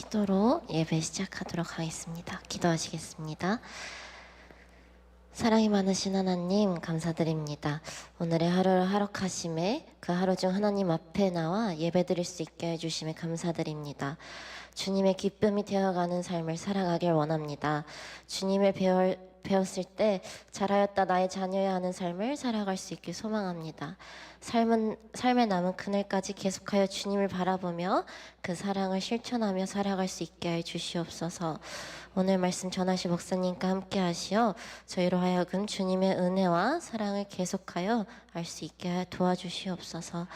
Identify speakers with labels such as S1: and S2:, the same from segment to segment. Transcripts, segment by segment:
S1: 기도로 예배 시작하도록 하겠습니다. 기도하시겠습니다. 사랑이 많으신 하나님 감사드립니다. 오늘의 하루를 허락하심에 그 하루 중 하나님 앞에 나와 예배드릴 수 있게 해주심에 감사드립니다. 주님의 기쁨이 되어가는 삶을 살아가길 원합니다. 주님을 배웠을 때 잘하였다 나의 자녀야 하는 삶을 살아갈 수 있길 소망합니다. 삶의 남은 그날까지 계속하여 주님을 바라보며 그 사랑을 실천하며 살아갈 수 있게 해 주시옵소서. 오늘 말씀 전하실 목사님과 함께 하시어 저희로 하여금 주님의 은혜와 사랑을 계속하여 알 수 있게 도와주시옵소서.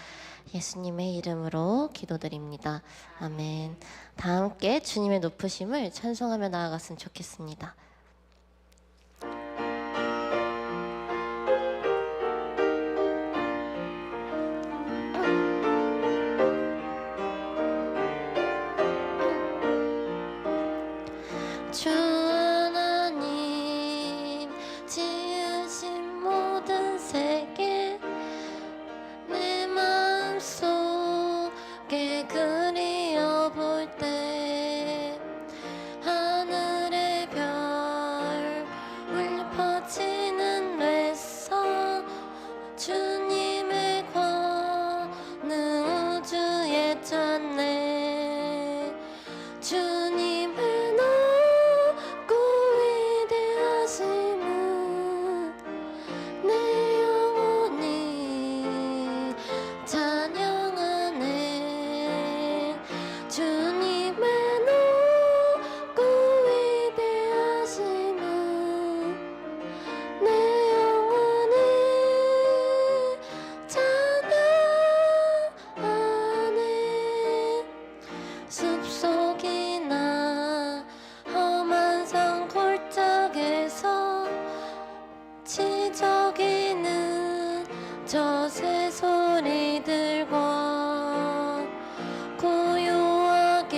S1: 예수님의 이름으로 기도드립니다. 아멘. 다 함께 주님의 높으심을 찬송하며 나아갔으면 좋겠습니다. 주 하나님 지으신 모든 세계 내 마음속에 그리워볼 때 하늘의 별 울려 퍼지는 뇌성 주님의 권능 우주에 찾네. 주님의 높고 위대하심은 내 영혼이 찬양하네. 주님의 높고 위대하심은 내 영혼이 찬양하네. 숲속이나 험한 산 골짜기에서 지저귀는 저 새소리들과 고요하게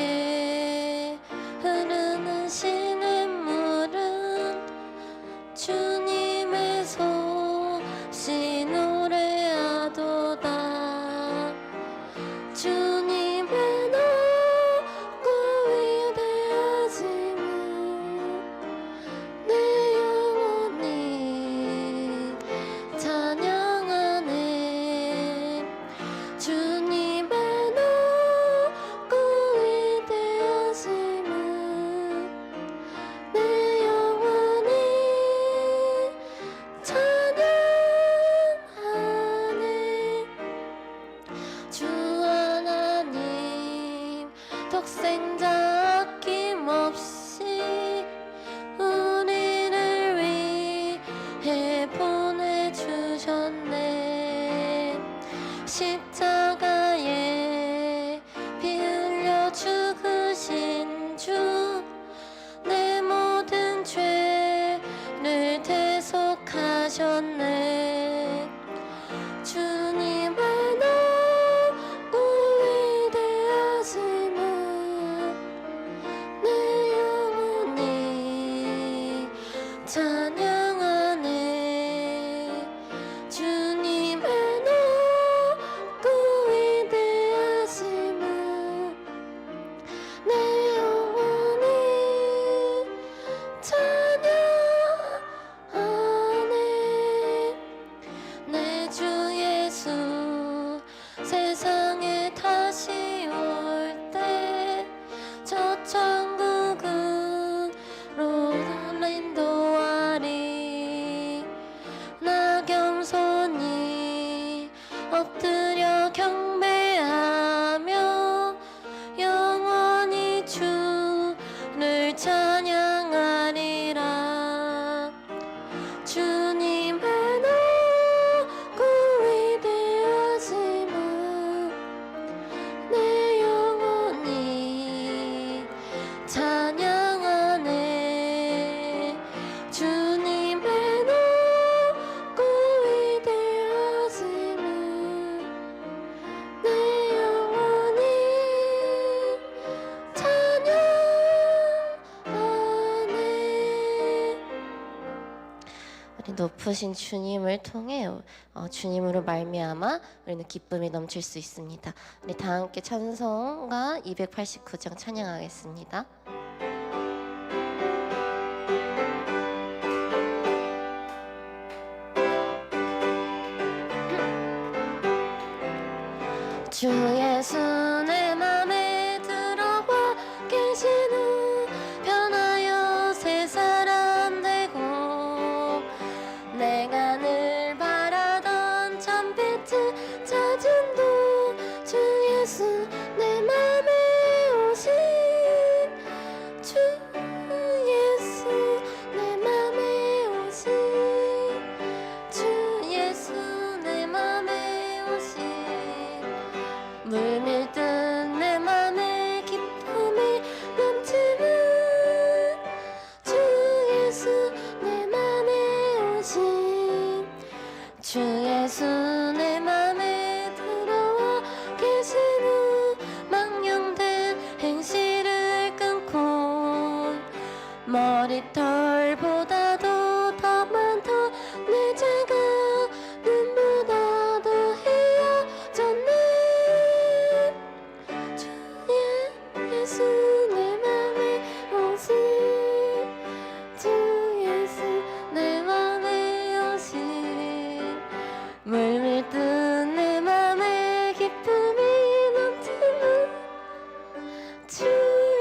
S1: 흐르는 시냇물은 주님의 솜씨 노래하도다. 주님의 높고 위대하심은 내 영혼이 찬양하네. 주님의 높고 위대하심은 내 영혼이 찬양하네. 주 하나님 독생자 아낌없이 우리를 위해 보내주셨네. 십자가에 피 흘려 죽으신 주 내 모든 죄를 대속하셨네. 주님의 높고 위대하심은 내 영혼이 찬양하네. 주님의 높고 위대하심은 내 영혼이 찬양하네. 내 주 예수 세상에 다시 올 때 저 천국으로 인도하리. 높으신 주님을 통해 주님으로 말미암아 우리는 기쁨이 넘칠 수 있습니다. 우리 다 함께 찬송가 289장 찬양하겠습니다. 주 예수 내 맘에 들어와 계시는 변하여 새 사람 되고 내가 늘 바라던 참빛을 찾은 도 주 예수 내 맘에 오신 주 예수 내 맘에 오신 주 예수 내 맘에 오신 물밀듯 내 맘에 기쁨이 넘치는 주 예수 내 맘에 오신 주 예수 내 맘에 들어와 계시는 망령된 행실을 끊고 머리털보다도 더 많다 내 죄가 눈보다 더 헤어졌네 주 예수 내 맘에 오신 주 예수 내 맘에 오신 물밀듯 내 맘에 기쁨이 넘치는 주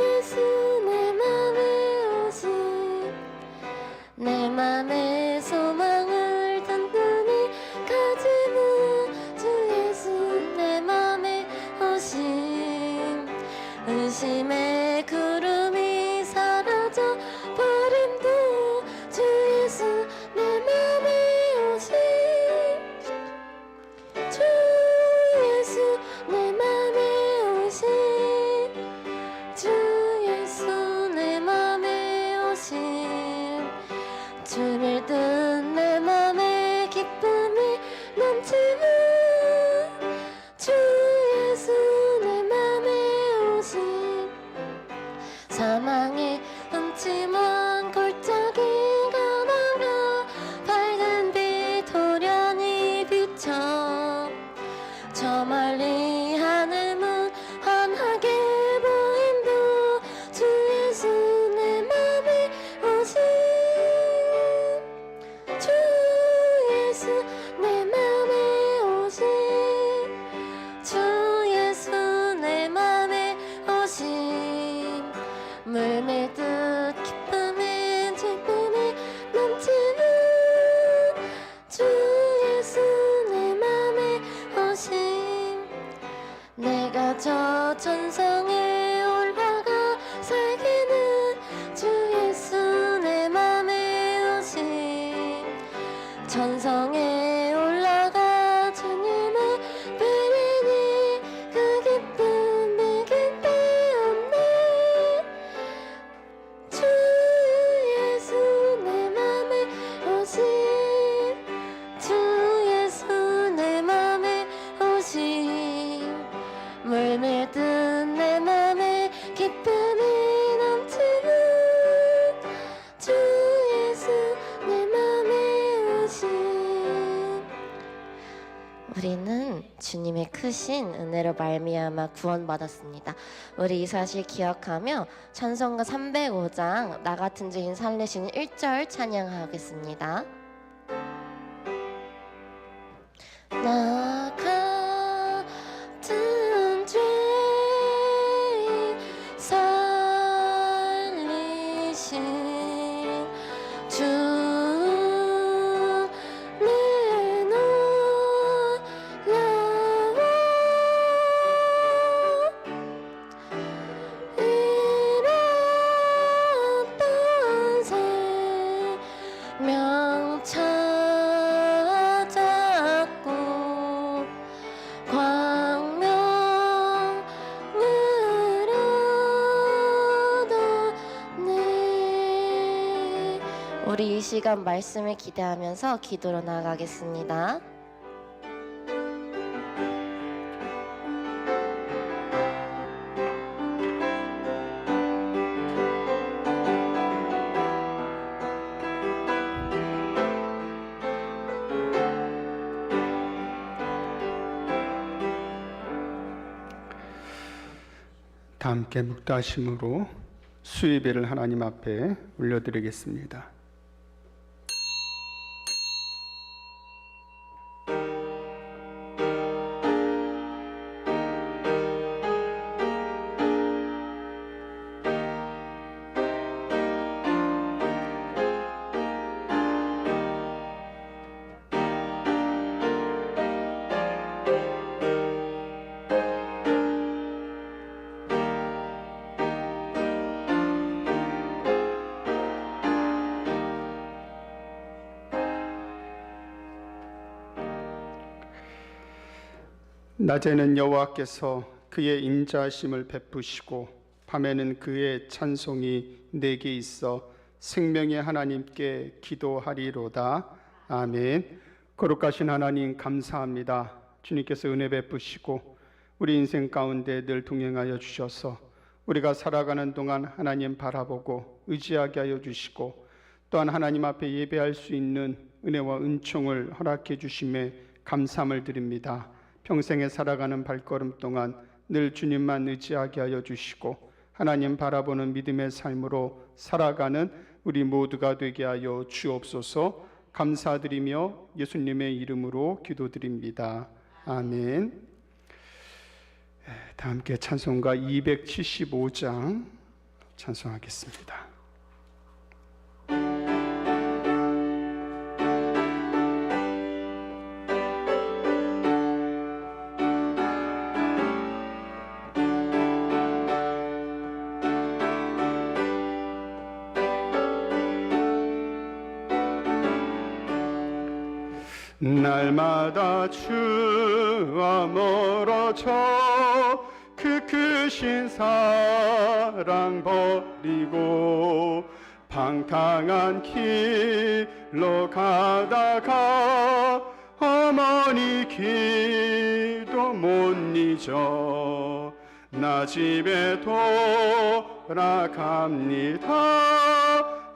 S1: 예수 내 맘에 오신 내 맘에 소망을 든든히 가지는 주 예수 내 맘에 오신 의심의 구름이 사라져 버림도 주 예수 내 맘에 오신 주 예수 내 맘에 오신 주 예수 내 맘에 오신 주를 든 내 맘에 기쁨이 넘치는 주 예수 내 맘에 오신 사망의 음침한 골짜기가 나가 밝은 빛 도련히 비쳐 저 멀리 하늘 문 환하게 보임도 주 예수 내 맘에 오신 주 예수 내 맘에 오신 주 예수 내 맘에 오신 물밀듯 기쁨이 기쁨이 넘치는 주 예수 내 맘에 오신 내가 저 천성에 올라가 살기는 주 예수 내 맘에 오신 천성에 올라가 주님을 뵈니 그 기쁨 비길 데 없네 주 예수 내 맘에 오신 주 예수 내 맘에 오신 물밀듯 내 맘에 기쁨이 넘치는 주 예수 내 맘에 오신 우리는 주님의 크신 은혜로 말미암아 구원받았습니다. 우리 이 사실 기억하며 찬송가 305장 나 같은 죄인 살리시는 1절 찬양하겠습니다. 나 같은 죄인 살리신 주 내 놀라워 잃었던 생명 찾았고 광명을 얻었네 우리 이 시간 말씀을 기대하면서 기도로 나아가겠습니다.
S2: 다 함께 묵다심으로 수예배를 하나님 앞에 올려드리겠습니다. 낮에는 여호와께서 그의 인자하심을 베푸시고 밤에는 그의 찬송이 내게 있어 생명의 하나님께 기도하리로다. 아멘. 거룩하신 하나님 감사합니다. 주님께서 은혜 베푸시고 우리 인생 가운데 늘 동행하여 주셔서 우리가 살아가는 동안 하나님 바라보고 의지하게 하여 주시고 또한 하나님 앞에 예배할 수 있는 은혜와 은총을 허락해 주심에 감사함을 드립니다. 평생에 살아가는 발걸음 동안 늘 주님만 의지하게 하여 주시고 하나님 바라보는 믿음의 삶으로 살아가는 우리 모두가 되게 하여 주옵소서. 감사드리며 예수님의 이름으로 기도드립니다. 아멘. 다 함께 찬송가 275장 찬송하겠습니다. 날마다 주와 멀어져 그 크신 사랑 버리고 방탕한 길로 가다가 어머니 기도 못 잊어 나 집에 돌아갑니다.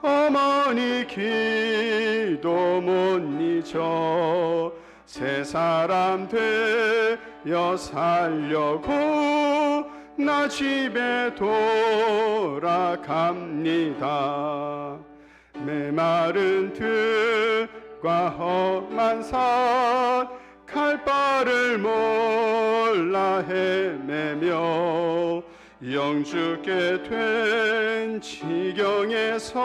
S2: 어머니 기도 못 잊어 새 사람 되어 살려고 나 집에 돌아갑니다. 메마른 들과 험한 산 갈 바를 몰라 헤매며 영주께 된 지경에서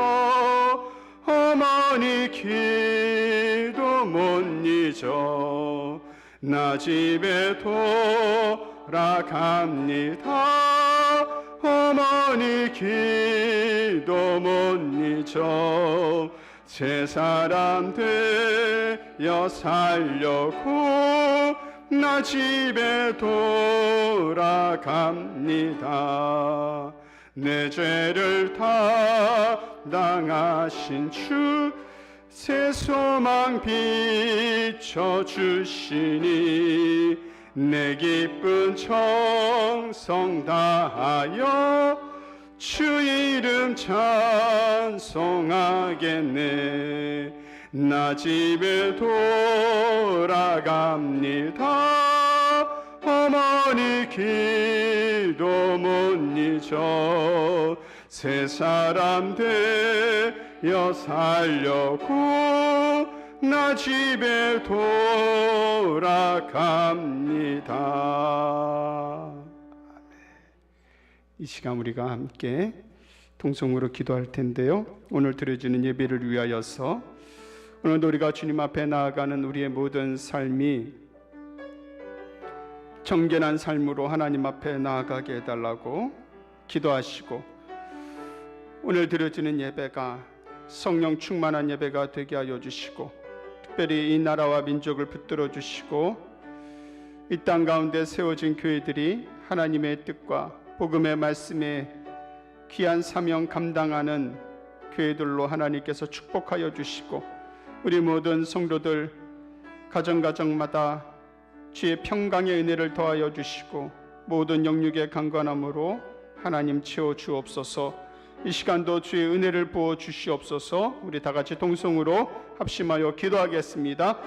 S2: 어머니 기도 못 잊어 나 집에 돌아갑니다. 어머니 기도 못 잊어 새 사람 되어 살려고 나 집에 돌아갑니다. 내 죄를 다 당하신 주 새 소망 비춰주시니 내 기쁜 정성 다하여 주 이름 찬송하겠네. 나 집에 돌아갑니다. 어머니 기도 못 잊어 새 사람 되어 살려고 나 집에 돌아갑니다. 이 시간 우리가 함께 통성으로 기도할 텐데요. 오늘 드려지는 예배를 위하여서 오늘도 우리가 주님 앞에 나아가는 우리의 모든 삶이 정결한 삶으로 하나님 앞에 나아가게 해달라고 기도하시고 오늘 드려지는 예배가 성령 충만한 예배가 되게 하여 주시고 특별히 이 나라와 민족을 붙들어 주시고 이 땅 가운데 세워진 교회들이 하나님의 뜻과 복음의 말씀에 귀한 사명 감당하는 교회들로 하나님께서 축복하여 주시고 우리 모든 성도들 가정가정마다 주의 평강의 은혜를 더하여 주시고 모든 영육의 강건함으로 하나님 채워 주옵소서. 이 시간도 주의 은혜를 부어 주시옵소서. 우리 다 같이 동성으로 합심하여 기도하겠습니다.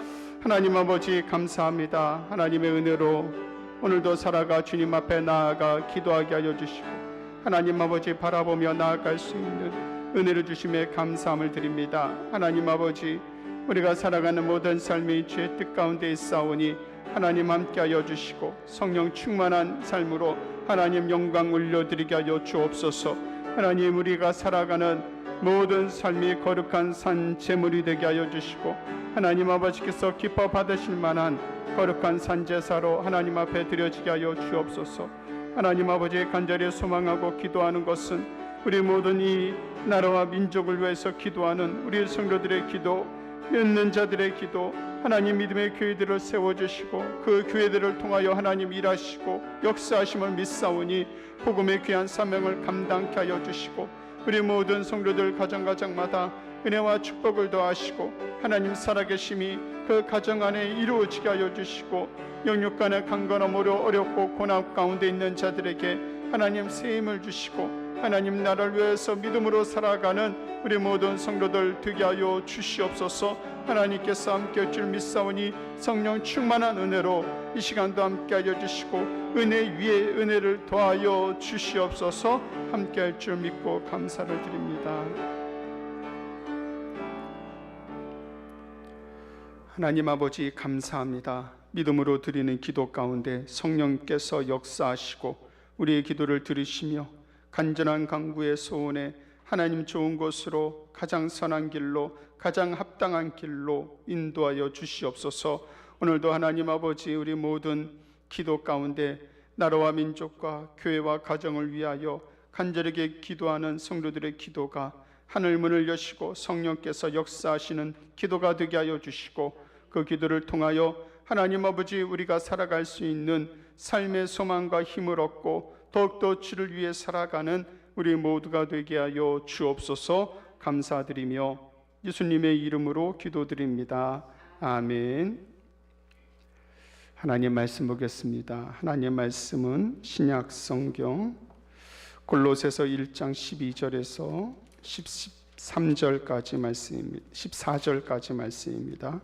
S2: 하나님 아버지 감사합니다. 하나님의 은혜로 오늘도 살아가 주님 앞에 나아가 기도하게 하여 주시고 하나님 아버지 바라보며 나아갈 수 있는 은혜를 주심에 감사함을 드립니다. 하나님 아버지, 우리가 살아가는 모든 삶이 주의 뜻 가운데 있사오니 하나님 함께하여 주시고 성령 충만한 삶으로 하나님 영광 올려드리게 하여 주옵소서. 하나님, 우리가 살아가는 모든 삶이 거룩한 산 제물이 되게 하여 주시고 하나님 아버지께서 기뻐 받으실 만한 거룩한 산제사로 하나님 앞에 드려지게 하여 주옵소서. 하나님 아버지, 간절히 소망하고 기도하는 것은 우리 모든 이 나라와 민족을 위해서 기도하는 우리 성도들의 기도, 믿는 자들의 기도, 하나님 믿음의 교회들을 세워주시고 그 교회들을 통하여 하나님 일하시고 역사하심을 믿사오니 복음의 귀한 사명을 감당케 하여 주시고 우리 모든 성도들 가정마다 은혜와 축복을 더하시고 하나님 살아계심이 그 가정 안에 이루어지게 하여 주시고 영육간의 강건함으로 어렵고 고난 가운데 있는 자들에게 하나님 새 힘을 주시고 하나님 나라를 위해서 믿음으로 살아가는 우리 모든 성도들 되게 하여 주시옵소서. 하나님께서 함께할 줄 믿사오니 성령 충만한 은혜로 이 시간도 함께하여 주시고 은혜 위에 은혜를 더하여 주시옵소서. 함께할 줄 믿고 감사를 드립니다. 하나님 아버지, 감사합니다. 믿음으로 드리는 기도 가운데 성령께서 역사하시고 우리의 기도를 들으시며 간절한 간구의 소원에 하나님 좋은 곳으로, 가장 선한 길로, 가장 합당한 길로 인도하여 주시옵소서. 오늘도 하나님 아버지, 우리 모든 기도 가운데 나라와 민족과 교회와 가정을 위하여 간절하게 기도하는 성도들의 기도가 하늘 문을 여시고 성령께서 역사하시는 기도가 되게 하여 주시고 그 기도를 통하여 하나님 아버지, 우리가 살아갈 수 있는 삶의 소망과 힘을 얻고 더욱더 주를 위해 살아가는 우리 모두가 되게 하여 주옵소서. 감사드리며 예수님의 이름으로 기도드립니다. 아멘. 하나님 말씀 보겠습니다. 하나님 말씀은 신약 성경 골로새서 1장 12절에서 13절까지 말씀입니다. 14절까지 말씀입니다.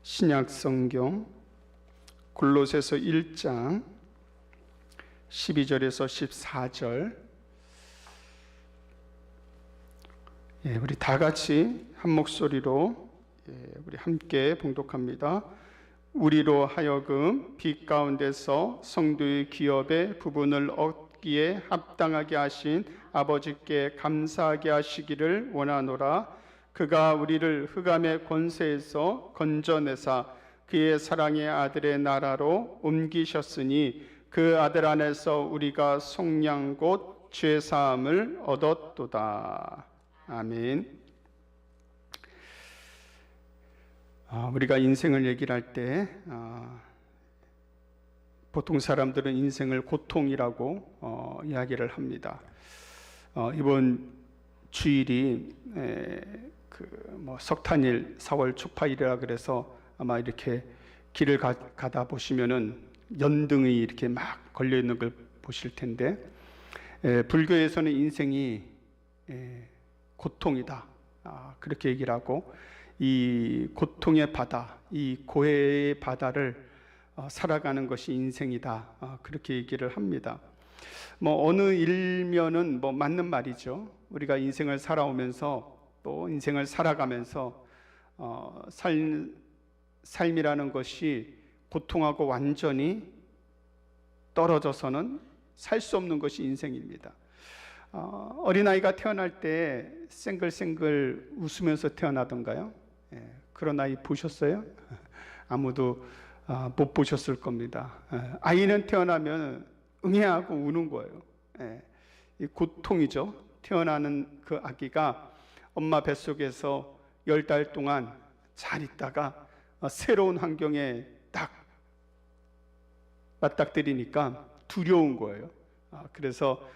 S2: 신약 성경 골로새서 1장 12절에서 14절, 우리 다 같이 한 목소리로 우리 함께 봉독합니다. 우리로 하여금 빛 가운데서 성도의 기업의 부분을 얻기에 합당하게 하신 아버지께 감사하게 하시기를 원하노라. 그가 우리를 흑암의 권세에서 건져내사 그의 사랑의 아들의 나라로 옮기셨으니 그 아들 안에서 우리가 속량 곧 죄사함을 얻었도다. 아멘. 우리가 인생을 얘기를 할 때 보통 사람들은 인생을 고통이라고 이야기를 합니다. 이번 주일이 석탄일 4월 초파일이라 그래서 아마 이렇게 길을 가다 보시면은 연등이 이렇게 막 걸려 있는 걸 보실 텐데, 불교에서는 인생이 고통이다, 그렇게 얘기를 하고 이 고통의 바다, 이 고해의 바다를 살아가는 것이 인생이다, 그렇게 얘기를 합니다. 어느 일면은 맞는 말이죠. 우리가 인생을 살아오면서 또 인생을 살아가면서 삶이라는 것이 고통하고 완전히 떨어져서는 살 수 없는 것이 인생입니다. 어린아이가 태어날 때 생글생글 웃으면서 태어나던가요? 그런 아이 보셨어요? 아무도 못 보셨을 겁니다. 아이는 태어나면 응애하고 우는 거예요. 이 고통이죠. 태어나는 그 아기가 엄마 뱃속에서 10달 동안 잘 있다가 새로운 환경에 딱 맞닥뜨리니까 두려운 거예요. 그래서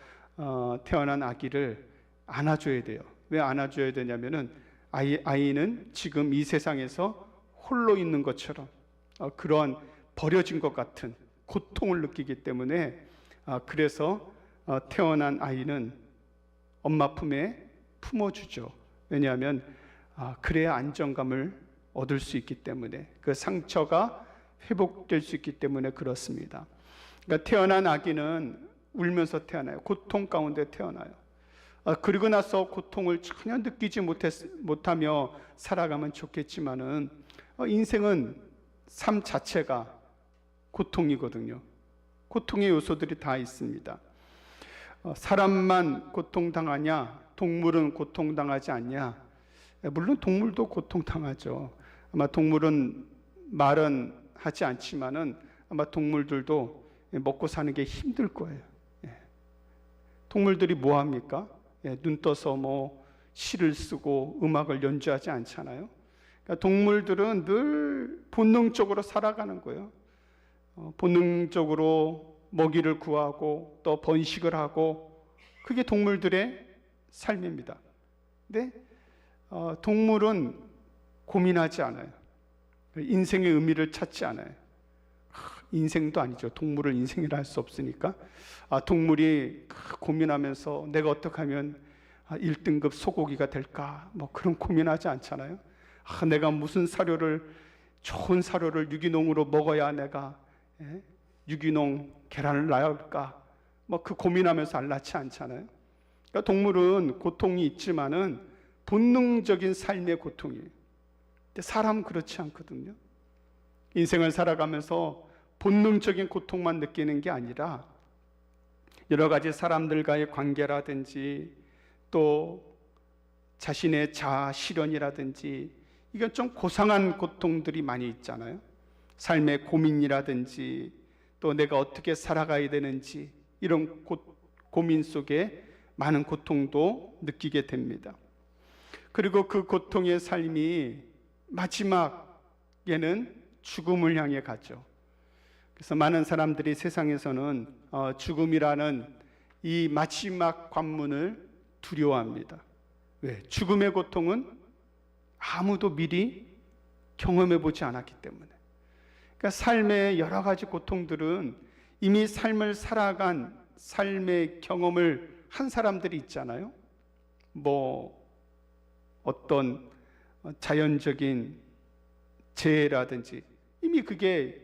S2: 태어난 아기를 안아줘야 돼요. 왜 안아줘야 되냐면은 아이는 지금 이 세상에서 홀로 있는 것처럼 그러한 버려진 것 같은 고통을 느끼기 때문에 그래서 태어난 아이는 엄마 품에 품어주죠. 왜냐하면 그래야 안정감을 얻을 수 있기 때문에, 그 상처가 회복될 수 있기 때문에 그렇습니다. 그러니까 태어난 아기는 울면서 태어나요. 고통 가운데 태어나요. 그리고 나서 고통을 전혀 느끼지 못하며 살아가면 좋겠지만은 인생은 삶 자체가 고통이거든요. 고통의 요소들이 다 있습니다. 사람만 고통당하냐, 동물은 고통당하지 않냐? 물론 동물도 고통당하죠. 아마 동물은 말은 하지 않지만은 아마 동물들도 먹고 사는 게 힘들 거예요. 동물들이 뭐 합니까? 눈 떠서 뭐 시를 쓰고 음악을 연주하지 않잖아요. 그러니까 동물들은 늘 본능적으로 살아가는 거예요. 본능적으로 먹이를 구하고 또 번식을 하고, 그게 동물들의 삶입니다. 근데 동물은 고민하지 않아요. 인생의 의미를 찾지 않아요. 인생도 아니죠. 동물을 인생이라 할 수 없으니까. 동물이 고민하면서 내가 어떻게 하면 1등급 소고기가 될까, 뭐 그런 고민하지 않잖아요. 내가 무슨 좋은 사료를 유기농으로 먹어야 내가 유기농 계란을 낳을까, 뭐 그 고민하면서 낳지 않잖아요. 그러니까 동물은 고통이 있지만은 본능적인 삶의 고통이에요. 근데 사람은 그렇지 않거든요. 인생을 살아가면서 본능적인 고통만 느끼는 게 아니라 여러 가지 사람들과의 관계라든지 또 자신의 자아 실현이라든지, 이건 좀 고상한 고통들이 많이 있잖아요. 삶의 고민이라든지 또 내가 어떻게 살아가야 되는지, 이런 고민 속에 많은 고통도 느끼게 됩니다. 그리고 그 고통의 삶이 마지막에는 죽음을 향해 가죠. 그래서 많은 사람들이 세상에서는 죽음이라는 이 마지막 관문을 두려워합니다. 왜? 죽음의 고통은 아무도 미리 경험해 보지 않았기 때문에. 그러니까 삶의 여러 가지 고통들은 이미 삶을 살아간 삶의 경험을 한 사람들이 있잖아요. 뭐 어떤 자연적인 재해라든지, 이미 그게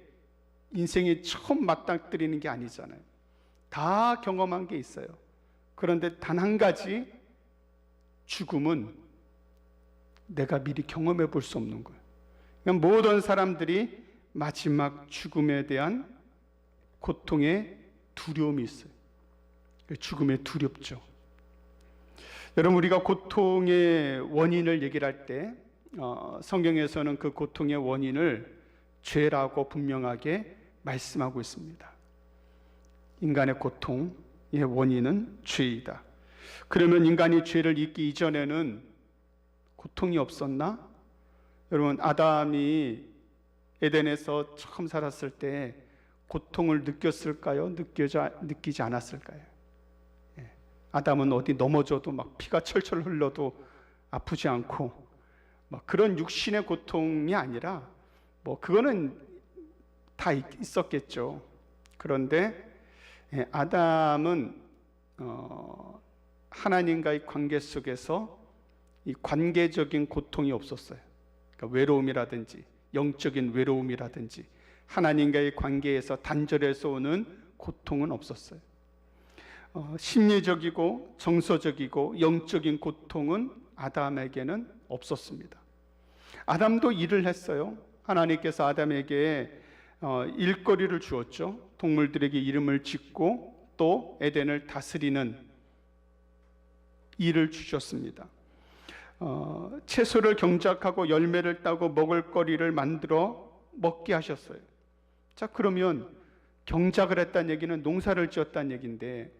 S2: 인생에 처음 맞닥뜨리는 게 아니잖아요. 다 경험한 게 있어요. 그런데 단 한 가지, 죽음은 내가 미리 경험해 볼 수 없는 거예요. 그러니까 모든 사람들이 마지막 죽음에 대한 고통에 두려움이 있어요. 죽음에 두렵죠. 여러분, 우리가 고통의 원인을 얘기를 할 때 성경에서는 그 고통의 원인을 죄라고 분명하게 말씀하고 있습니다. 인간의 고통의 원인은 죄이다. 그러면 인간이 죄를 잊기 이전에는 고통이 없었나? 여러분, 아담이 에덴에서 처음 살았을 때 고통을 느꼈을까요? 느끼지 않았을까요? 아담은 어디 넘어져도 막 피가 철철 흘러도 아프지 않고, 막 그런 육신의 고통이 아니라, 뭐 그거는 다 있었겠죠. 그런데 아담은 하나님과의 관계 속에서 이 관계적인 고통이 없었어요. 그러니까 외로움이라든지 영적인 외로움이라든지 하나님과의 관계에서 단절해서 오는 고통은 없었어요. 심리적이고 정서적이고 영적인 고통은 아담에게는 없었습니다. 아담도 일을 했어요. 하나님께서 아담에게 일거리를 주었죠. 동물들에게 이름을 짓고 또 에덴을 다스리는 일을 주셨습니다. 채소를 경작하고 열매를 따고 먹을 거리를 만들어 먹게 하셨어요. 자, 그러면 경작을 했다는 얘기는 농사를 지었다는 얘기인데,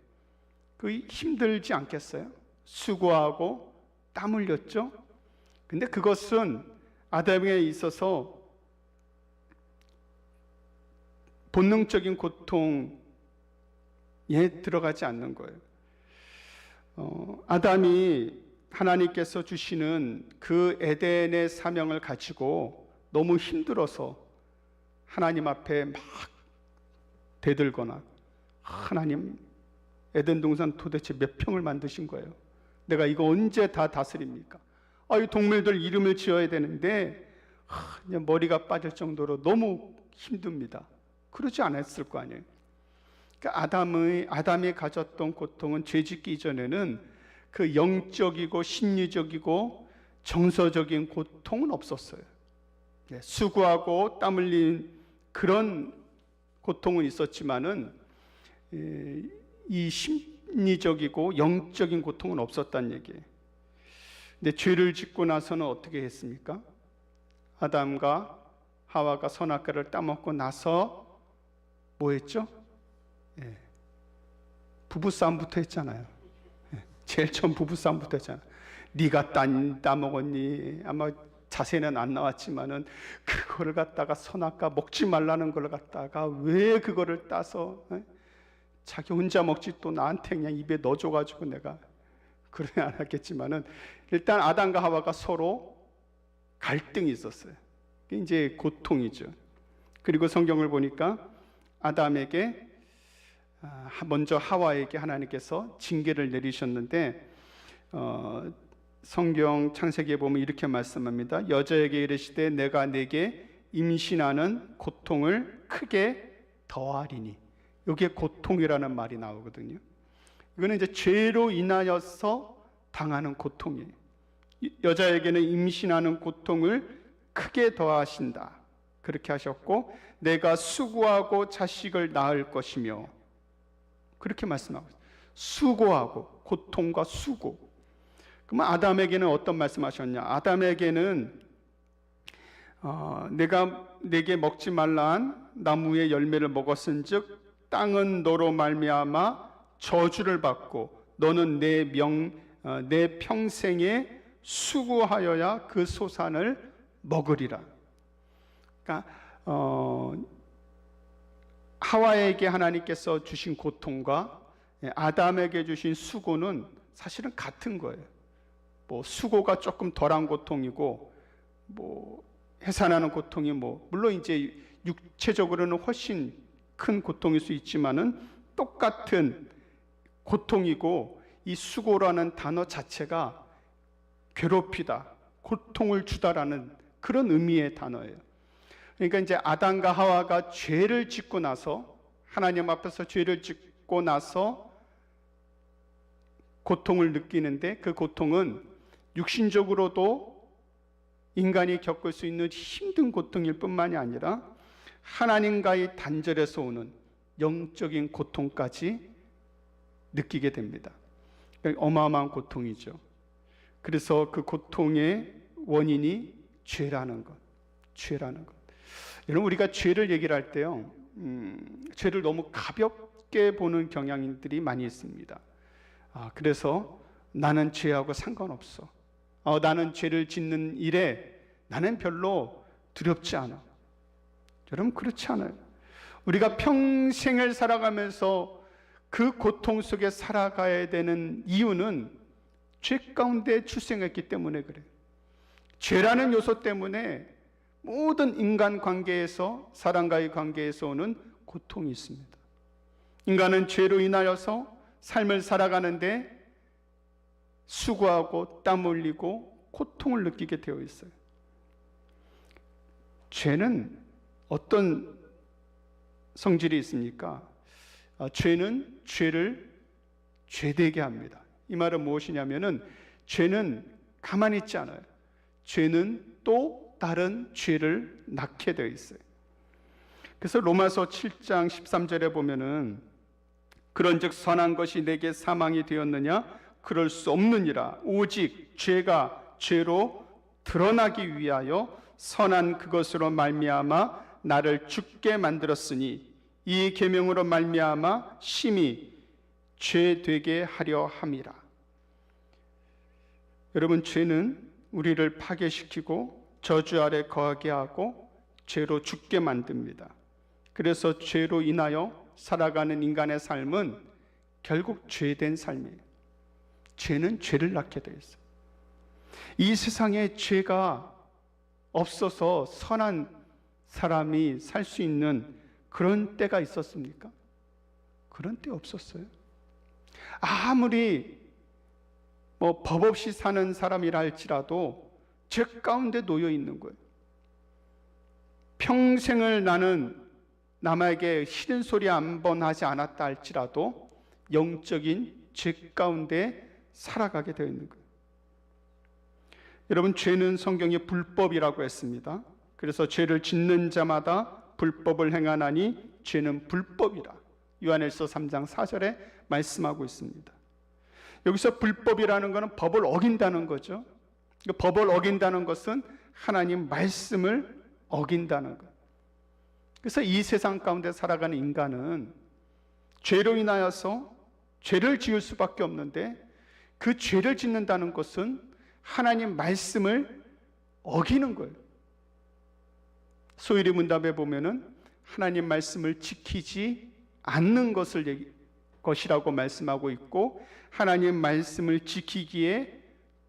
S2: 그 힘들지 않겠어요? 수고하고 땀 흘렸죠? 근데 그것은 아담에게 있어서 본능적인 고통에 들어가지 않는 거예요. 아담이 하나님께서 주시는 그 에덴의 사명을 가지고 너무 힘들어서 하나님 앞에 막 대들거나, 하나님, 에덴 동산 도대체 몇 평을 만드신 거예요? 내가 이거 언제 다 다스립니까? 이 동물들 이름을 지어야 되는데 그냥 머리가 빠질 정도로 너무 힘듭니다. 그러지 않았을 거 아니에요. 그러니까 아담이 가졌던 고통은 죄짓기 이전에는 그 영적이고 심리적이고 정서적인 고통은 없었어요. 수고하고 땀 흘린 그런 고통은 있었지만은 이 심리적이고 영적인 고통은 없었다는 얘기예요. 근데 죄를 짓고 나서는 어떻게 했습니까? 아담과 하와가 선악과를 따먹고 나서 뭐 했죠? 부부싸움부터 했잖아요. 제일 처음 부부싸움부터 했잖아요. 네가 따먹었니? 아마 자세는 안 나왔지만은 그거를 갖다가 선악과 먹지 말라는 걸 갖다가 왜 그거를 따서 자기 혼자 먹지 또 나한테 그냥 입에 넣어줘가지고 내가 그러지 않았겠지만은 일단 아담과 하와가 서로 갈등이 있었어요. 그게 이제 고통이죠. 그리고 성경을 보니까 아담에게 먼저 하와에게 하나님께서 징계를 내리셨는데 성경 창세기에 보면 이렇게 말씀합니다. 여자에게 이르시되 내가 내게 임신하는 고통을 크게 더하리니. 여기에 고통이라는 말이 나오거든요. 이거는 이제 죄로 인하여서 당하는 고통이에요. 여자에게는 임신하는 고통을 크게 더하신다. 그렇게 하셨고 내가 수고하고 자식을 낳을 것이며 그렇게 말씀하고 있어요. 수고하고 고통과 수고. 그러면 아담에게는 어떤 말씀하셨냐? 아담에게는 내가 내게 먹지 말라한 나무의 열매를 먹었은즉 땅은 너로 말미암아 저주를 받고 너는 내 평생에 수고하여야 그 소산을 먹으리라. 그러니까 하와에게 하나님께서 주신 고통과 아담에게 주신 수고는 사실은 같은 거예요. 뭐 수고가 조금 덜한 고통이고 뭐 해산하는 고통이 물론 이제 육체적으로는 훨씬 큰 고통일 수 있지만은 똑같은 고통이고 이 수고라는 단어 자체가 괴롭히다, 고통을 주다라는 그런 의미의 단어예요. 그러니까 이제 아담과 하와가 죄를 짓고 나서 하나님 앞에서 죄를 짓고 나서 고통을 느끼는데 그 고통은 육신적으로도 인간이 겪을 수 있는 힘든 고통일 뿐만이 아니라 하나님과의 단절에서 오는 영적인 고통까지 느끼게 됩니다. 그러니까 어마어마한 고통이죠. 그래서 그 고통의 원인이 죄라는 것. 여러분 우리가 죄를 얘기를 할 때요, 죄를 너무 가볍게 보는 경향들이 많이 있습니다. 그래서 나는 죄하고 상관없어. 나는 죄를 짓는 일에 나는 별로 두렵지 않아. 여러분 그렇지 않아요. 우리가 평생을 살아가면서 그 고통 속에 살아가야 되는 이유는 죄 가운데 출생했기 때문에 그래요. 죄라는 요소 때문에 모든 인간 관계에서, 사람과의 관계에서 오는 고통이 있습니다. 인간은 죄로 인하여서 삶을 살아가는데 수고하고 땀 흘리고 고통을 느끼게 되어 있어요. 죄는 어떤 성질이 있습니까? 죄는 죄를 죄되게 합니다. 이 말은 무엇이냐면은 죄는 가만히 있지 않아요. 죄는 또 다른 죄를 낳게 되어 있어요. 그래서 로마서 7장 13절에 보면은 그런즉 선한 것이 내게 사망이 되었느냐? 그럴 수 없느니라. 오직 죄가 죄로 드러나기 위하여 선한 그것으로 말미암아 나를 죽게 만들었으니 이 계명으로 말미암아 심히 죄 되게 하려 함이라. 여러분 죄는 우리를 파괴시키고 저주 아래 거하게 하고 죄로 죽게 만듭니다. 그래서 죄로 인하여 살아가는 인간의 삶은 결국 죄된 삶이에요. 죄는 죄를 낳게 되어 있어요. 이 세상에 죄가 없어서 선한 사람이 살 수 있는 그런 때가 있었습니까? 그런 때 없었어요. 아무리 법 없이 사는 사람이라 할지라도 죄 가운데 놓여 있는 거예요. 평생을 나는 남에게 싫은 소리 한 번 하지 않았다 할지라도 영적인 죄 가운데 살아가게 되어 있는 거예요. 여러분, 죄는 성경에 불법이라고 했습니다. 그래서 죄를 짓는 자마다 불법을 행하나니 죄는 불법이라 요한일서 3장 4절에 말씀하고 있습니다. 여기서 불법이라는 것은 법을 어긴다는 거죠. 법을 어긴다는 것은 하나님 말씀을 어긴다는 것. 그래서 이 세상 가운데 살아가는 인간은 죄로 인하여서 죄를 지을 수밖에 없는데, 그 죄를 짓는다는 것은 하나님 말씀을 어기는 거예요. 소위리 문답에 보면은 하나님 말씀을 지키지 않는 것이라고 말씀하고 있고, 하나님 말씀을 지키기에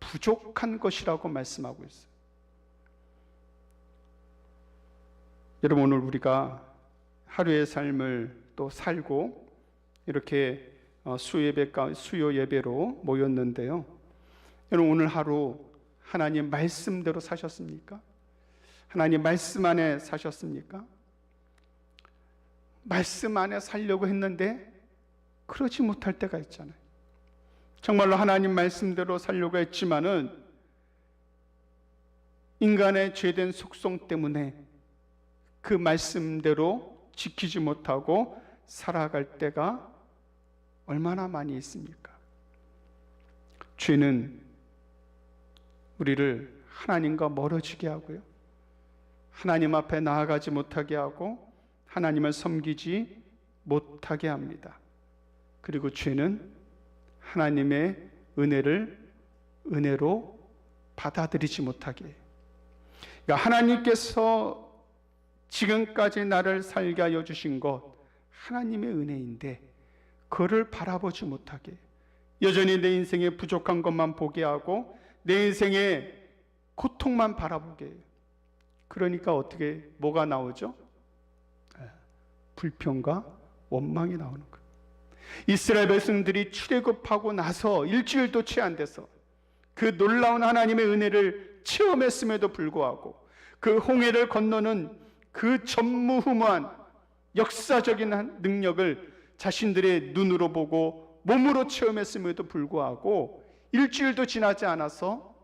S2: 부족한 것이라고 말씀하고 있어요. 여러분, 오늘 우리가 하루의 삶을 또 살고 이렇게 수요 예배로 모였는데요. 여러분, 오늘 하루 하나님 말씀대로 사셨습니까? 하나님 말씀 안에 사셨습니까? 말씀 안에 살려고 했는데 그러지 못할 때가 있잖아요. 정말로 하나님 말씀대로 살려고 했지만은 인간의 죄된 속성 때문에 그 말씀대로 지키지 못하고 살아갈 때가 얼마나 많이 있습니까? 죄는 우리를 하나님과 멀어지게 하고요, 하나님 앞에 나아가지 못하게 하고 하나님을 섬기지 못하게 합니다. 그리고 죄는 하나님의 은혜를 은혜로 받아들이지 못하게 해요. 그러니까 하나님께서 지금까지 나를 살게 하여 주신 것 하나님의 은혜인데 그를 바라보지 못하게, 여전히 내 인생의 부족한 것만 보게 하고 내 인생의 고통만 바라보게 해요. 그러니까 뭐가 나오죠? 불평과 원망이 나오는 거예요. 이스라엘 백성들이 출애굽하고 나서 일주일도 채 안 돼서 그 놀라운 하나님의 은혜를 체험했음에도 불구하고 그 홍해를 건너는 그 전무후무한 역사적인 능력을 자신들의 눈으로 보고 몸으로 체험했음에도 불구하고 일주일도 지나지 않아서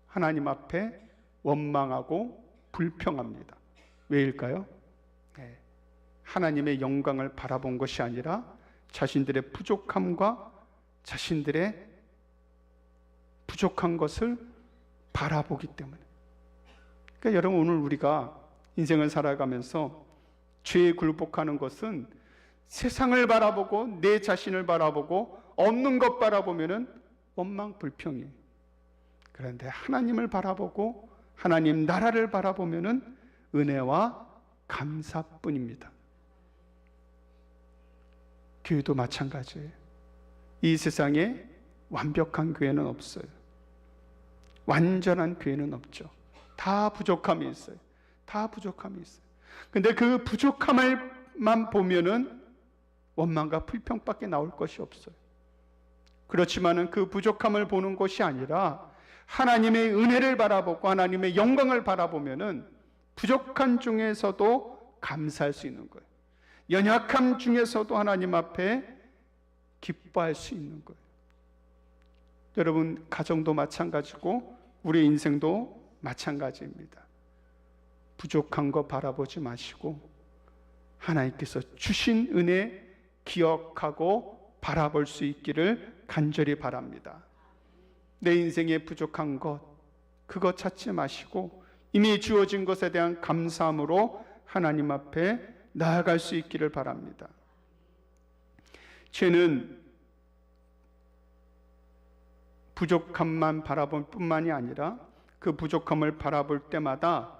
S2: 하나님 앞에 원망하고 불평합니다. 왜일까요? 하나님의 영광을 바라본 것이 아니라 자신들의 부족함과 자신들의 부족한 것을 바라보기 때문에. 그러니까 여러분, 오늘 우리가 인생을 살아가면서 죄에 굴복하는 것은 세상을 바라보고 내 자신을 바라보고 없는 것 바라보면은 원망 불평이에요. 그런데 하나님을 바라보고 하나님 나라를 바라보면은 은혜와 감사뿐입니다. 교회도 마찬가지예요. 이 세상에 완벽한 교회는 없어요. 완전한 교회는 없죠. 다 부족함이 있어요. 다 부족함이 있어요. 근데 그 부족함만 보면은 원망과 불평밖에 나올 것이 없어요. 그렇지만은 그 부족함을 보는 것이 아니라 하나님의 은혜를 바라보고 하나님의 영광을 바라보면은 부족한 중에서도 감사할 수 있는 거예요. 연약함 중에서도 하나님 앞에 기뻐할 수 있는 거예요. 여러분, 가정도 마찬가지고 우리 인생도 마찬가지입니다. 부족한 거 바라보지 마시고 하나님께서 주신 은혜 기억하고 바라볼 수 있기를 간절히 바랍니다. 내 인생에 부족한 것, 그것 찾지 마시고 이미 주어진 것에 대한 감사함으로 하나님 앞에 나아갈 수 있기를 바랍니다. 죄는 부족함만 바라볼 뿐만이 아니라 그 부족함을 바라볼 때마다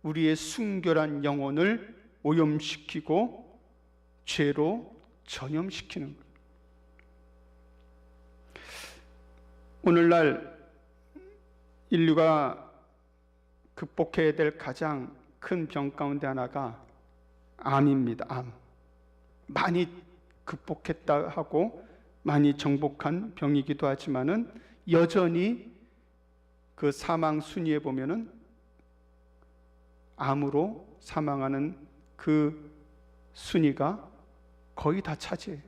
S2: 우리의 순결한 영혼을 오염시키고 죄로 전염시키는 거예요. 오늘날 인류가 극복해야 될 가장 큰 병 가운데 하나가 암입니다. 암. 많이 극복했다 하고 많이 정복한 병이기도 하지만은 여전히 그 사망 순위에 보면은 암으로 사망하는 그 순위가 거의 다 차지해요.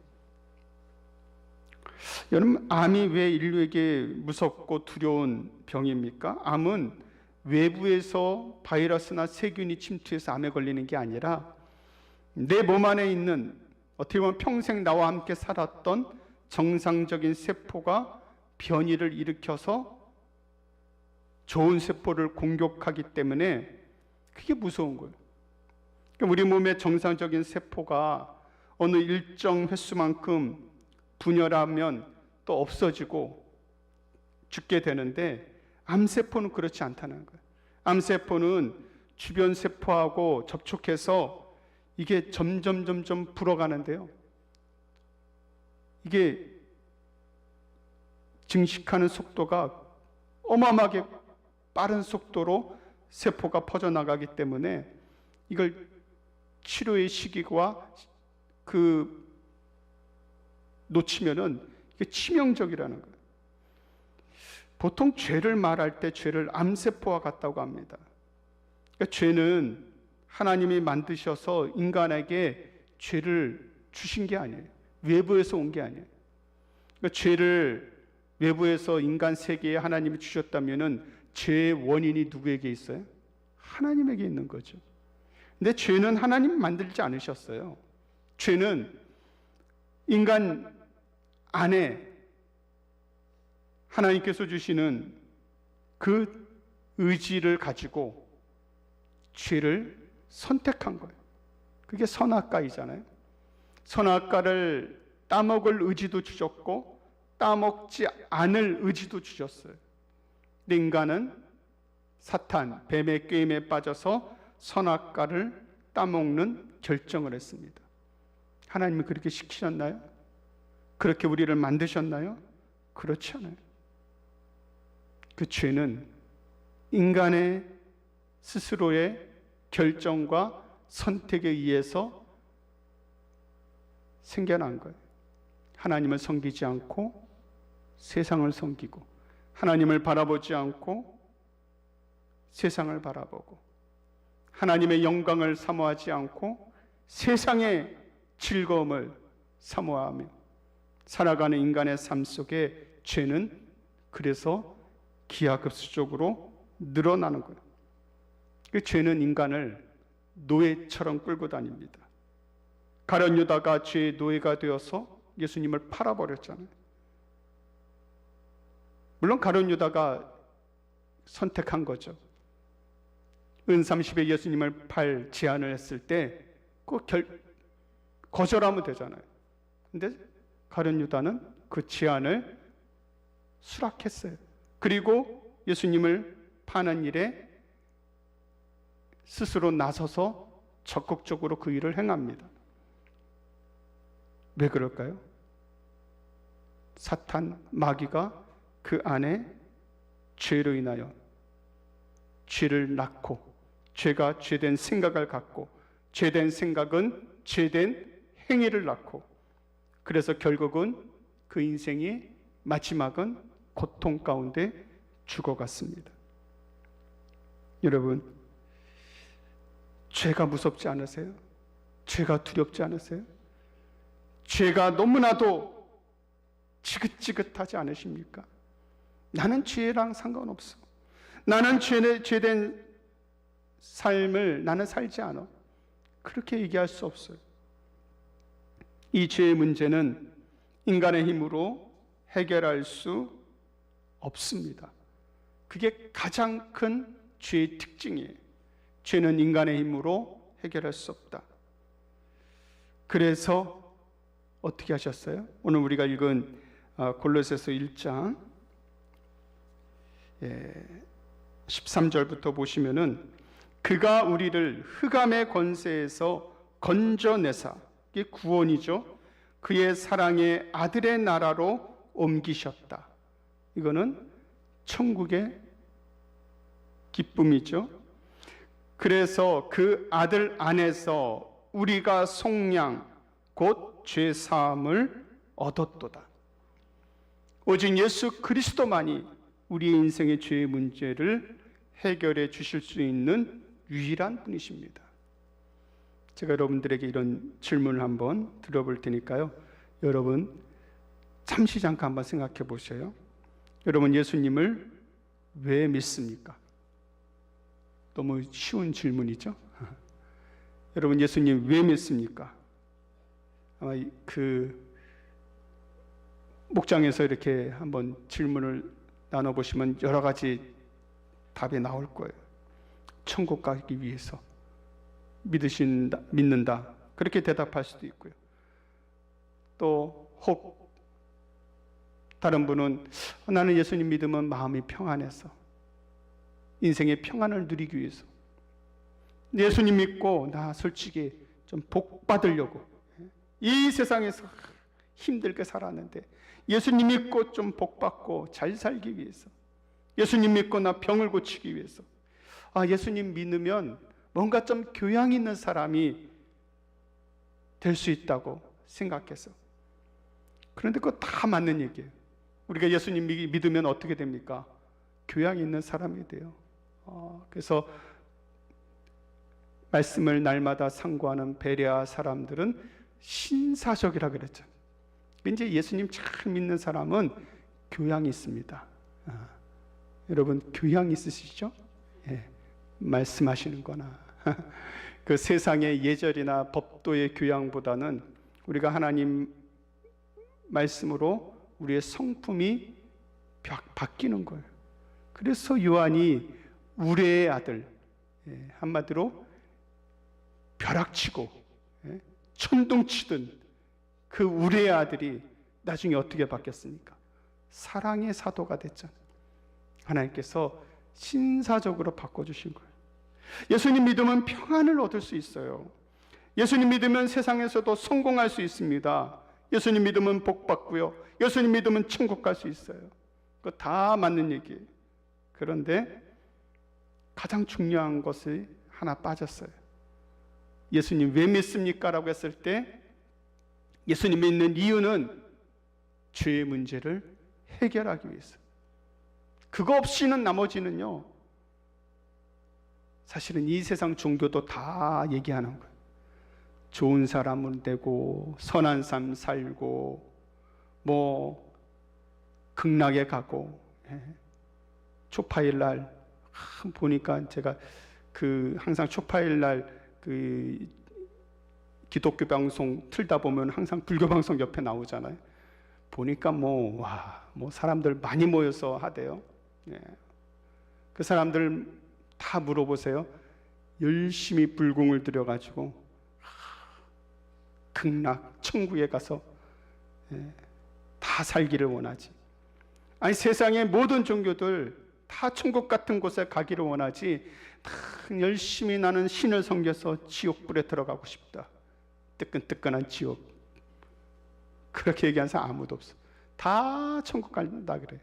S2: 여러분, 암이 왜 인류에게 무섭고 두려운 병입니까? 암은 외부에서 바이러스나 세균이 침투해서 암에 걸리는 게 아니라 내 몸 안에 있는, 어떻게 보면 평생 나와 함께 살았던 정상적인 세포가 변이를 일으켜서 좋은 세포를 공격하기 때문에 그게 무서운 거예요. 그러니까 우리 몸의 정상적인 세포가 어느 일정 횟수만큼 분열하면 또 없어지고 죽게 되는데, 암세포는 그렇지 않다는 거예요. 암세포는 주변 세포하고 접촉해서 이게 점점 불어가는데요, 이게 증식하는 속도가 어마어마하게 빠른 속도로 세포가 퍼져나가기 때문에 이걸 치료의 시기와 놓치면은 이게 치명적이라는 거예요. 보통 죄를 말할 때 죄를 암세포와 같다고 합니다. 그러니까 죄는 하나님이 만드셔서 인간에게 죄를 주신 게 아니에요. 외부에서 온 게 아니에요. 그러니까 죄를 외부에서 인간 세계에 하나님이 주셨다면은 죄의 원인이 누구에게 있어요? 하나님에게 있는 거죠. 근데 죄는 하나님이 만들지 않으셨어요. 죄는 인간 안에 하나님께서 주시는 그 의지를 가지고 죄를 선택한 거예요. 그게 선악과이잖아요. 선악과를 따먹을 의지도 주셨고 따먹지 않을 의지도 주셨어요. 근데 인간은 사탄, 뱀의 꾀임에 빠져서 선악과를 따먹는 결정을 했습니다. 하나님이 그렇게 시키셨나요? 그렇게 우리를 만드셨나요? 그렇지 않아요. 그 죄는 인간의 스스로의 결정과 선택에 의해서 생겨난 거예요. 하나님을 섬기지 않고 세상을 섬기고, 하나님을 바라보지 않고 세상을 바라보고, 하나님의 영광을 사모하지 않고 세상의 즐거움을 사모하며 살아가는 인간의 삶 속에 죄는 그래서 기하급수적으로 늘어나는 거예요. 그 죄는 인간을 노예처럼 끌고 다닙니다. 가룟 유다가 죄의 노예가 되어서 예수님을 팔아버렸잖아요. 물론 가룟 유다가 선택한 거죠. 은 30에 예수님을 팔 제안을 했을 때 거절하면 되잖아요. 근데 가룟 유다는 그 제안을 수락했어요. 그리고 예수님을 파는 일에 스스로 나서서 적극적으로 그 일을 행합니다. 왜 그럴까요? 사탄, 마귀가 그 안에 죄로 인하여 죄를 낳고, 죄가 죄된 생각을 갖고, 죄된 생각은 죄된 행위를 낳고, 그래서 결국은 그 인생이 마지막은 고통 가운데 죽어갔습니다. 여러분, 죄가 무섭지 않으세요? 죄가 두렵지 않으세요? 죄가 너무나도 지긋지긋하지 않으십니까? 나는 죄랑 상관없어. 나는 죄된 삶을 나는 살지 않아. 그렇게 얘기할 수 없어요. 이 죄의 문제는 인간의 힘으로 해결할 수 없습니다. 그게 가장 큰 죄의 특징이에요. 죄는 인간의 힘으로 해결할 수 없다. 그래서 어떻게 하셨어요? 오늘 우리가 읽은 골로새서 1장 13절부터 보시면은, 그가 우리를 흑암의 권세에서 건져내사, 이게 구원이죠. 그의 사랑의 아들의 나라로 옮기셨다. 이거는 천국의 기쁨이죠. 그래서 그 아들 안에서 우리가 속량 곧 죄사함을 얻었도다. 오직 예수 그리스도만이 우리의 인생의 죄의 문제를 해결해 주실 수 있는 유일한 분이십니다. 제가 여러분들에게 이런 질문을 한번 드려볼 테니까요. 여러분 잠시 잠깐 한번 생각해 보세요. 여러분 예수님을 왜 믿습니까? 너무 쉬운 질문이죠. 여러분 예수님 왜 믿습니까? 아마 그 목장에서 이렇게 한번 질문을 나눠보시면 여러 가지 답이 나올 거예요. 천국 가기 위해서 믿는다 그렇게 대답할 수도 있고요. 또 혹 다른 분은 나는 예수님 믿으면 마음이 평안해서 인생의 평안을 누리기 위해서, 예수님 믿고 나 솔직히 좀 복 받으려고 이 세상에서 힘들게 살았는데 예수님 믿고 좀 복 받고 잘 살기 위해서, 예수님 믿고 나 병을 고치기 위해서, 예수님 믿으면 뭔가 좀 교양 있는 사람이 될 수 있다고 생각해서. 그런데 그거 다 맞는 얘기예요. 우리가 예수님 믿으면 어떻게 됩니까? 교양 있는 사람이 돼요. 그래서 말씀을 날마다 상고하는 베레아 사람들은 신사적이라 그랬죠. 이제 예수님 잘 믿는 사람은 교양이 있습니다. 여러분 교양 있으시죠? 예, 말씀하시는 거나 그 세상의 예절이나 법도의 교양보다는 우리가 하나님 말씀으로 우리의 성품이 바뀌는 거예요. 그래서 요한이 우레의 아들, 한마디로 벼락치고 천둥치던 그 우레의 아들이 나중에 어떻게 바뀌었습니까? 사랑의 사도가 됐잖아요. 하나님께서 신사적으로 바꿔주신 거예요. 예수님 믿으면 평안을 얻을 수 있어요. 예수님 믿으면 세상에서도 성공할 수 있습니다. 예수님 믿으면 복 받고요. 예수님 믿으면 천국 갈 수 있어요. 그거 다 맞는 얘기예요. 그런데 가장 중요한 것이 하나 빠졌어요. 예수님 왜 믿습니까? 라고 했을 때 예수님 믿는 이유는 죄의 문제를 해결하기 위해서. 그거 없이는 나머지는요, 사실은 이 세상 종교도 다 얘기하는 거예요. 좋은 사람은 되고 선한 삶 살고 뭐 극락에 가고. 초파일 날 보니까 제가 항상 초파일 날 기독교 방송 틀다 보면 항상 불교 방송 옆에 나오잖아요. 보니까 뭐 사람들 많이 모여서 하대요. 그 사람들 다 물어보세요. 열심히 불공을 들여가지고 극락 천국에 가서 다 살기를 원하지. 아니 세상의 모든 종교들 다 천국 같은 곳에 가기를 원하지, 다 열심히 나는 신을 섬겨서 지옥불에 들어가고 싶다, 뜨끈뜨끈한 지옥, 그렇게 얘기하는 사람 아무도 없어. 다 천국 간다 그래요.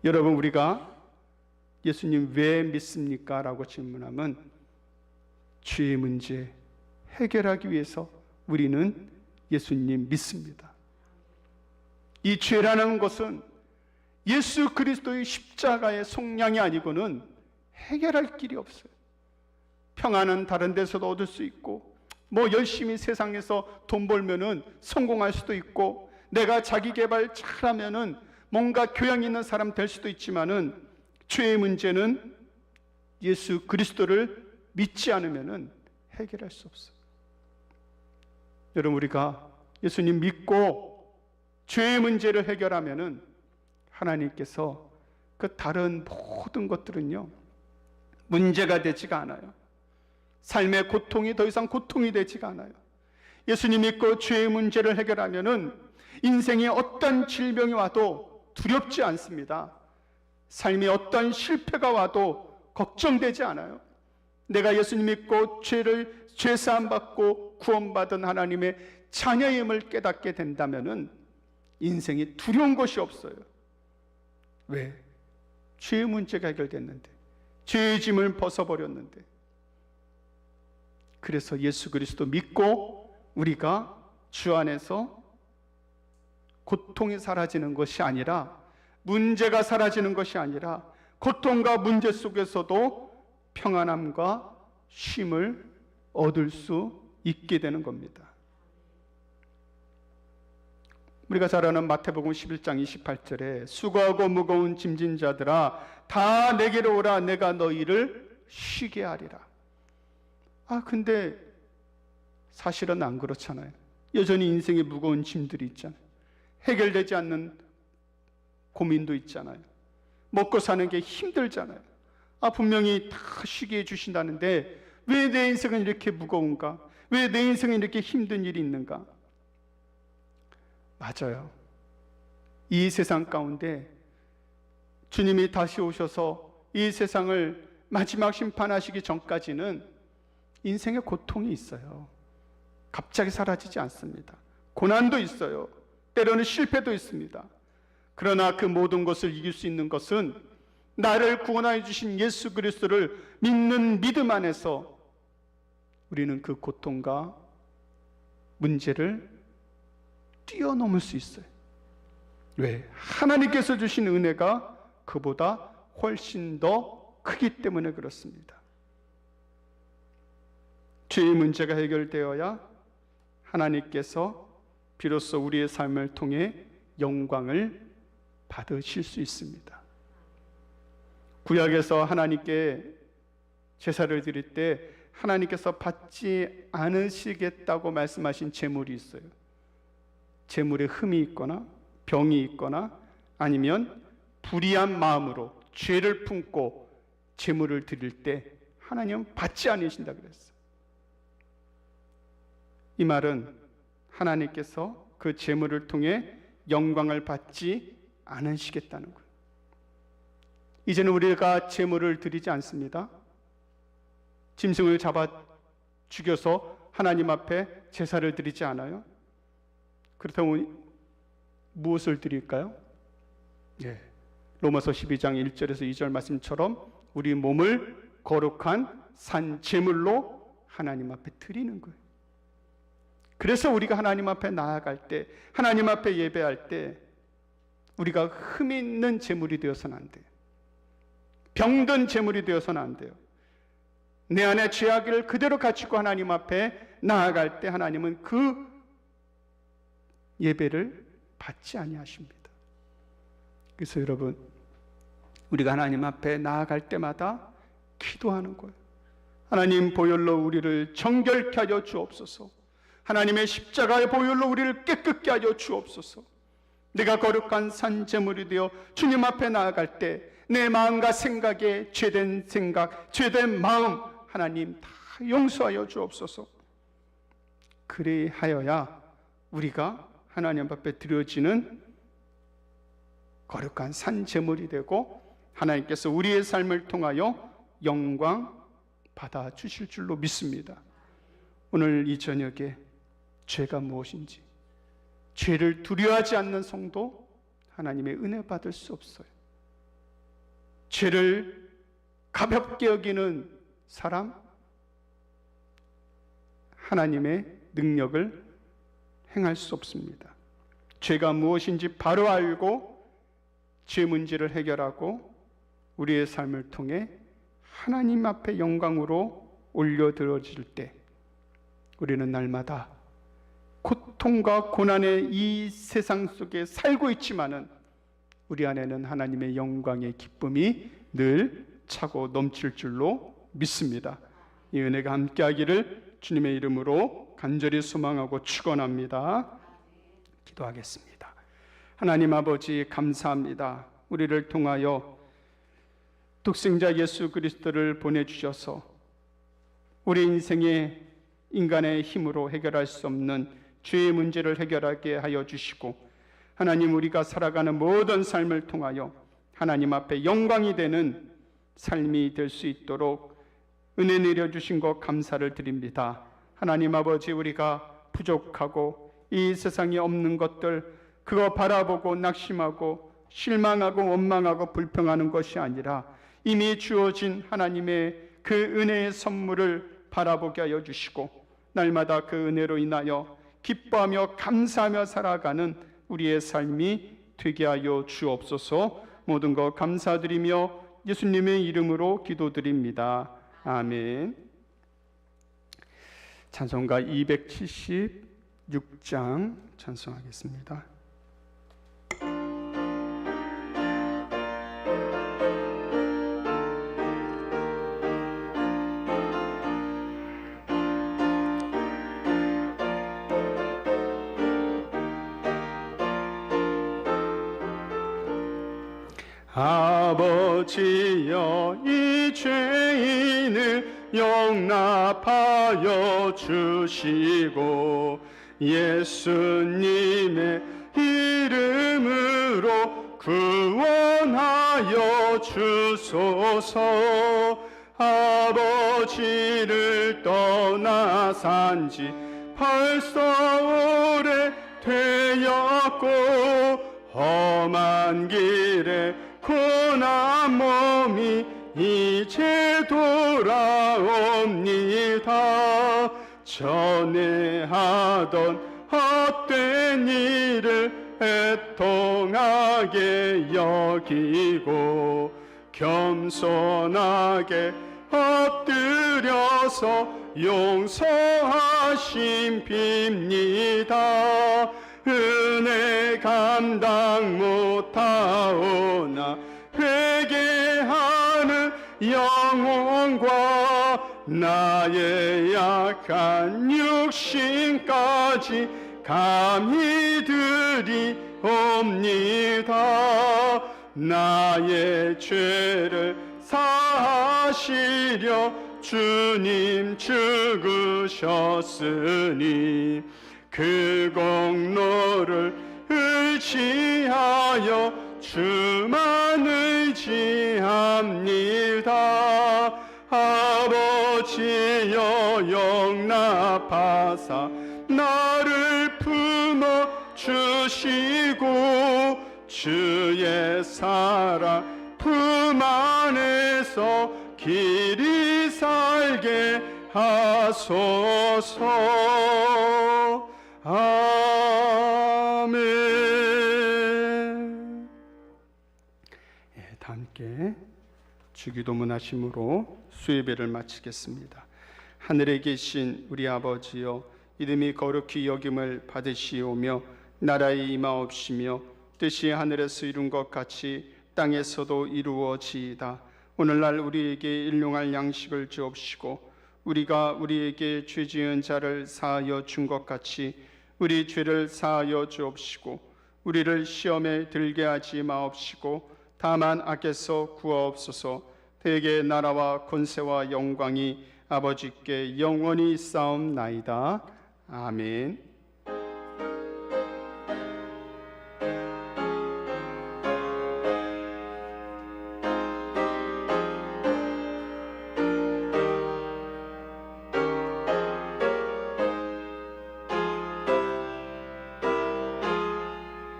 S2: 여러분 우리가 예수님 왜 믿습니까? 라고 질문하면 죄의 문제 해결하기 위해서 우리는 예수님 믿습니다. 이 죄라는 것은 예수 그리스도의 십자가의 속량이 아니고는 해결할 길이 없어요. 평안은 다른 데서도 얻을 수 있고, 뭐 열심히 세상에서 돈 벌면은 성공할 수도 있고, 내가 자기 개발 잘하면은 뭔가 교양 있는 사람 될 수도 있지만은 죄의 문제는 예수 그리스도를 믿지 않으면은 해결할 수 없어요. 여러분 우리가 예수님 믿고 죄의 문제를 해결하면은 하나님께서 그 다른 모든 것들은요 문제가 되지가 않아요. 삶의 고통이 더 이상 고통이 되지가 않아요. 예수님 믿고 죄의 문제를 해결하면은 인생에 어떤 질병이 와도 두렵지 않습니다. 삶에 어떤 실패가 와도 걱정되지 않아요. 내가 예수님 믿고 죄 사함 받고 구원받은 하나님의 자녀임을 깨닫게 된다면은 인생이 두려운 것이 없어요. 왜? 죄의 문제가 해결됐는데, 죄의 짐을 벗어버렸는데. 그래서 예수 그리스도 믿고 우리가 주 안에서 고통이 사라지는 것이 아니라, 문제가 사라지는 것이 아니라 고통과 문제 속에서도 평안함과 쉼을 얻을 수 있게 되는 겁니다. 우리가 잘 아는 마태복음 11장 28절에 수고하고 무거운 짐진 자들아 다 내게로 오라 내가 너희를 쉬게 하리라. 근데 사실은 안 그렇잖아요. 여전히 인생에 무거운 짐들이 있잖아요. 해결되지 않는 고민도 있잖아요. 먹고 사는 게 힘들잖아요. 분명히 다 쉬게 해주신다는데 왜 내 인생은 이렇게 무거운가? 왜 내 인생에 이렇게 힘든 일이 있는가? 맞아요. 이 세상 가운데 주님이 다시 오셔서 이 세상을 마지막 심판하시기 전까지는 인생의 고통이 있어요. 갑자기 사라지지 않습니다. 고난도 있어요. 때로는 실패도 있습니다. 그러나 그 모든 것을 이길 수 있는 것은 나를 구원하여 주신 예수 그리스도를 믿는 믿음 안에서 우리는 그 고통과 문제를 뛰어넘을 수 있어요. 왜? 하나님께서 주신 은혜가 그보다 훨씬 더 크기 때문에 그렇습니다. 죄의 문제가 해결되어야 하나님께서 비로소 우리의 삶을 통해 영광을 받으실 수 있습니다. 구약에서 하나님께 제사를 드릴 때 하나님께서 받지 않으시겠다고 말씀하신 제물이 있어요. 제물에 흠이 있거나 병이 있거나 아니면 불의한 마음으로 죄를 품고 제물을 드릴 때 하나님은 받지 않으신다 그랬어요. 이 말은 하나님께서 그 제물을 통해 영광을 받지 않으시겠다는 거예요. 이제는 우리가 제물을 드리지 않습니다. 짐승을 잡아 죽여서 하나님 앞에 제사를 드리지 않아요. 그렇다면 무엇을 드릴까요? 로마서 12장 1절에서 2절 말씀처럼 우리 몸을 거룩한 산 제물로 하나님 앞에 드리는 거예요. 그래서 우리가 하나님 앞에 나아갈 때, 하나님 앞에 예배할 때 우리가 흠 있는 제물이 되어서는 안 돼요. 병든 제물이 되어서는 안 돼요. 내 안에 죄악을 그대로 갖추고 하나님 앞에 나아갈 때 하나님은 그 예배를 받지 아니하십니다. 그래서 여러분, 우리가 하나님 앞에 나아갈 때마다 기도하는 거예요. 하나님 보혈로 우리를 정결케 하여 주옵소서. 하나님의 십자가의 보혈로 우리를 깨끗게 하여 주옵소서. 내가 거룩한 산제물이 되어 주님 앞에 나아갈 때 내 마음과 생각에 죄된 생각, 죄된 마음 하나님 다 용서하여 주옵소서. 그리하여야 우리가 하나님 앞에 드려지는 거룩한 산제물이 되고 하나님께서 우리의 삶을 통하여 영광 받아 주실 줄로 믿습니다. 오늘 이 저녁에 죄가 무엇인지, 죄를 두려워하지 않는 성도 하나님의 은혜 받을 수 없어요. 죄를 가볍게 여기는 사람 하나님의 능력을 행할 수 없습니다. 죄가 무엇인지 바로 알고 죄 문제를 해결하고 우리의 삶을 통해 하나님 앞에 영광으로 올려드려질 때 우리는 날마다 고통과 고난의 이 세상 속에 살고 있지만은 우리 안에는 하나님의 영광의 기쁨이 늘 차고 넘칠 줄로 믿습니다. 이 은혜가 함께하기를 주님의 이름으로 간절히 소망하고 축원합니다. 기도하겠습니다. 하나님 아버지 감사합니다. 우리를 통하여 독생자 예수 그리스도를 보내주셔서 우리 인생의 인간의 힘으로 해결할 수 없는 죄의 문제를 해결하게 하여 주시고 하나님 우리가 살아가는 모든 삶을 통하여 하나님 앞에 영광이 되는 삶이 될 수 있도록 은혜 내려주신 것 감사를 드립니다. 하나님 아버지 우리가 부족하고 이 세상에 없는 것들 그거 바라보고 낙심하고 실망하고 원망하고 불평하는 것이 아니라 이미 주어진 하나님의 그 은혜의 선물을 바라보게 하여 주시고 날마다 그 은혜로 인하여 기뻐하며 감사하며 살아가는 우리의 삶이 되게 하여 주옵소서. 모든 것 감사드리며 예수님의 이름으로 기도드립니다. 아멘. 찬송가 276장 찬송하겠습니다. 아버지여, 이 죄인을 용납하여 주시고 예수님의 이름으로 구원하여 주소서. 아버지를 떠나 산지 벌써 오래 되었고 험한 길에 고난 몸이 이제 돌아옵니다. 전에 하던 헛된 일을 애통하게 여기고 겸손하게 엎드려서 용서하심 빕니다. 은혜 감당 못하오나 회개하는 영혼과 나의 약한 육신까지 감히 드리옵니다. 나의 죄를 사하시려 주님 죽으셨으니 그 공로를 의지하여 주만 의지합니다. 아버지여, 용납하사 나를 품어 주시고 주의 사랑 품 안에서 길이 살게 하소서. 아멘. 다 함께 주기도문 하심으로 수예배를 마치겠습니다. 하늘에 계신 우리 아버지여, 이름이 거룩히 여김을 받으시오며 나라의 임하옵시며 뜻이 하늘에서 이룬 것 같이 땅에서도 이루어지이다. 오늘날 우리에게 일용할 양식을 주옵시고 우리가 우리에게 죄 지은 자를 사하여 준 것 같이 우리 죄를 사하여 주옵시고 우리를 시험에 들게 하지 마옵시고 다만 악에서 구하옵소서. 대개 나라와 권세와 영광이 아버지께 영원히 있사옵나이다. 아멘.